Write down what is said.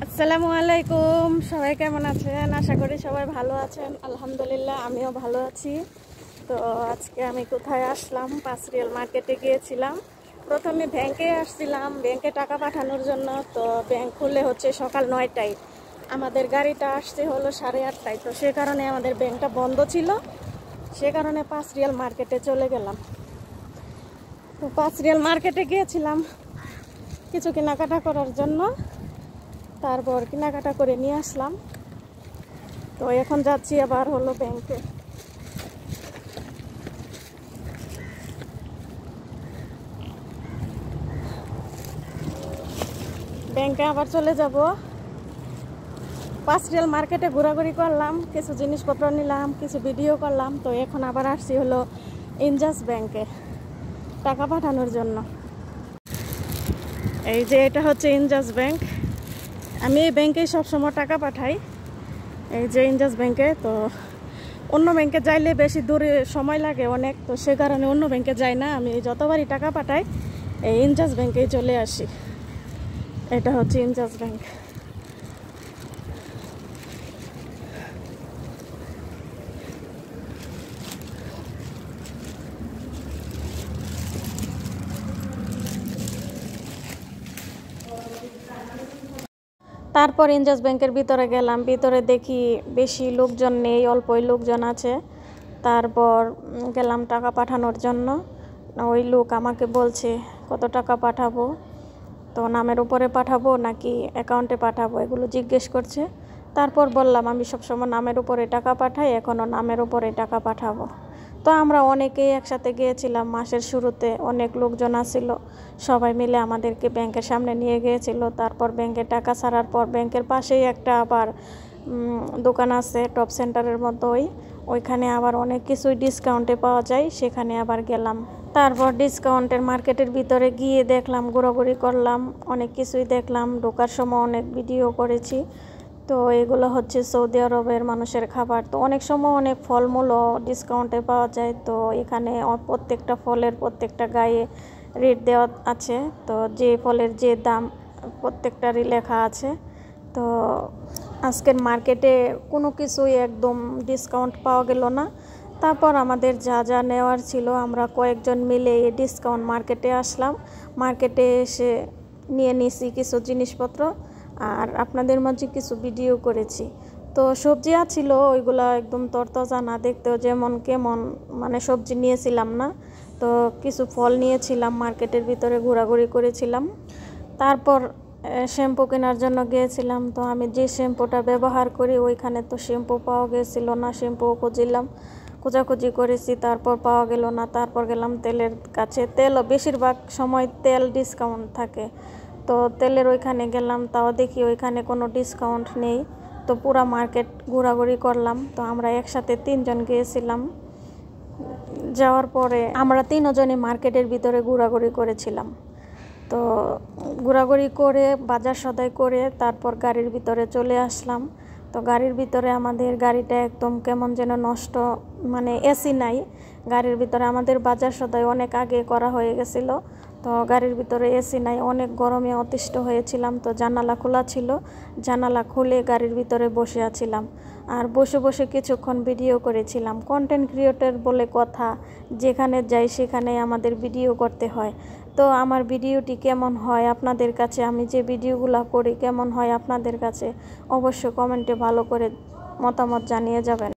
আসসালামু আলাইকুম, সবাই কেমন আছেন? আশা করি সবাই ভালো আছেন। আলহামদুলিল্লাহ আমিও ভালো আছি। তো আজকে আমি কোথায় আসলাম? পাঁচরিয়াল মার্কেটে গিয়েছিলাম। প্রথমে ব্যাংকে আসছিলাম, ব্যাংকে টাকা পাঠানোর জন্য। তো ব্যাংক খুলে হচ্ছে সকাল 9টায়, আমাদের গাড়িটা আসছে হলো 8:30টায়। তো সে কারণে আমাদের ব্যাংকটা বন্ধ ছিল, সে কারণে পাঁচরিয়াল মার্কেটে চলে গেলাম। তো পাঁচরিয়াল মার্কেটে গিয়েছিলাম কিছু কেনাকাটা করার জন্য, তারপর কেনাকাটা করে নিয়ে আসলাম। তো এখন যাচ্ছি আবার হলো ব্যাংকে। ব্যাংকে আবার চলে যাব। পাঁচরিয়াল মার্কেটে ঘোরাঘুরি করলাম, কিছু জিনিসপত্র নিলাম, কিছু ভিডিও করলাম। তো এখন আবার আসছি হলো ইনজাস ব্যাংকে টাকা পাঠানোর জন্য। এই যে এটা হচ্ছে ইনজাস ব্যাংক। আমি এই ব্যাংকেই সবসময় টাকা পাঠাই, এই যে ইনজাস ব্যাংকে। তো অন্য ব্যাংকে যাইলে বেশি দূরে সময় লাগে অনেক, তো সে কারণে অন্য ব্যাংকে যাই না। আমি যতবারই টাকা পাঠাই এই ইনজাস ব্যাংকেই চলে আসি। এটা হচ্ছে ইনজাস ব্যাংক। তারপর ইনজাস ব্যাংকের ভিতরে গেলাম। ভিতরে দেখি বেশি লোকজন নেই, অল্পই লোকজন আছে। তারপর গেলাম টাকা পাঠানোর জন্য। ওই লোক আমাকে বলছে কত টাকা পাঠাবো, তো নামের উপরে পাঠাবো নাকি অ্যাকাউন্টে পাঠাবো এগুলো জিজ্ঞেস করছে। তারপর বললাম আমি সবসময় নামের উপরে টাকা পাঠাই, এখনও নামের উপরে টাকা পাঠাবো। তো আমরা অনেকেই একসাথে গিয়েছিলাম, মাসের শুরুতে অনেক লোকজন আসছিল, সবাই মিলে আমাদেরকে ব্যাংকের সামনে নিয়ে গিয়েছিল। তারপর ব্যাংকে টাকা ছাড়ার পর ব্যাংকের পাশেই একটা আবার দোকান আছে টপ সেন্টারের মতোই, ওইখানে আবার অনেক কিছুই ডিসকাউন্টে পাওয়া যায়, সেখানে আবার গেলাম। তারপর ডিসকাউন্টের মার্কেটের ভিতরে গিয়ে দেখলাম, ঘোরাঘুরি করলাম, অনেক কিছুই দেখলাম। ঢোকার সময় অনেক ভিডিও করেছি। তো এগুলো হচ্ছে সৌদি আরবের মানুষের খাবার। তো অনেক সময় অনেক ফলমূলও ডিসকাউন্টে পাওয়া যায়। তো এখানে প্রত্যেকটা ফলের প্রত্যেকটা গায়ে রেট দেওয়া আছে, তো যে ফলের যে দাম প্রত্যেকটারই লেখা আছে। তো আজকের মার্কেটে কোনো কিছুই একদম ডিসকাউন্ট পাওয়া গেল না। তারপর আমাদের যা যা নেওয়ার ছিল আমরা কয়েকজন মিলে এই ডিসকাউন্ট মার্কেটে আসলাম। মার্কেটে এসে নিয়ে নিছি কিছু জিনিসপত্র, আর আপনাদের মাঝে কিছু ভিডিও করেছি। তো সবজি আছিল, ওইগুলো একদম তরতাজা না, দেখতেও যেমন কেমন, মানে সবজি নিয়েছিলাম না। তো কিছু ফল নিয়েছিলাম, মার্কেটের ভিতরে ঘোরাঘুরি করেছিলাম। তারপর শ্যাম্পু কেনার জন্য গিয়েছিলাম। তো আমি যে শ্যাম্পুটা ব্যবহার করি ওইখানে তো শ্যাম্পু পাওয়া গেছিল না, শ্যাম্পুও খুঁজিলাম, খোঁজাখুঁজি করেছি, তারপর পাওয়া গেল না। তারপর গেলাম তেলের কাছে। তেলও বেশিরভাগ সময় তেল ডিসকাউন্ট থাকে, তো তেলের ওইখানে গেলাম, তাও দেখি ওইখানে কোনো ডিসকাউন্ট নেই। তো পুরা মার্কেট ঘোরাঘুরি করলাম। তো আমরা একসাথে 3জন গিয়েছিলাম। যাওয়ার পরে আমরা 3জনই মার্কেটের ভিতরে ঘোরাঘুরি করেছিলাম। তো ঘোরাঘুরি করে বাজার সদাই করে তারপর গাড়ির ভিতরে চলে আসলাম। তো গাড়ির ভিতরে আমাদের গাড়িটা একদম কেমন যেন নষ্ট, মানে এসি নাই গাড়ির ভিতরে। আমাদের বাজার সদাই অনেক আগে করা হয়ে গেছিলো, তো গাড়ির ভিতরে এসি নাই, অনেক গরমে অতিষ্ঠ হয়েছিলাম। তো জানালা খোলা ছিল, জানালা খুলে গাড়ির ভিতরে বসে আছিলাম, আর বসে বসে কিছুক্ষণ ভিডিও করেছিলাম। কন্টেন্ট ক্রিয়েটর বলে কথা, যেখানে যাই সেখানে আমাদের ভিডিও করতে হয়। তো আমার ভিডিওটি কেমন হয় আপনাদের কাছে, আমি যে ভিডিওগুলো করি কেমন হয় আপনাদের কাছে, অবশ্যই কমেন্টে ভালো করে মতামত জানিয়ে যাবেন।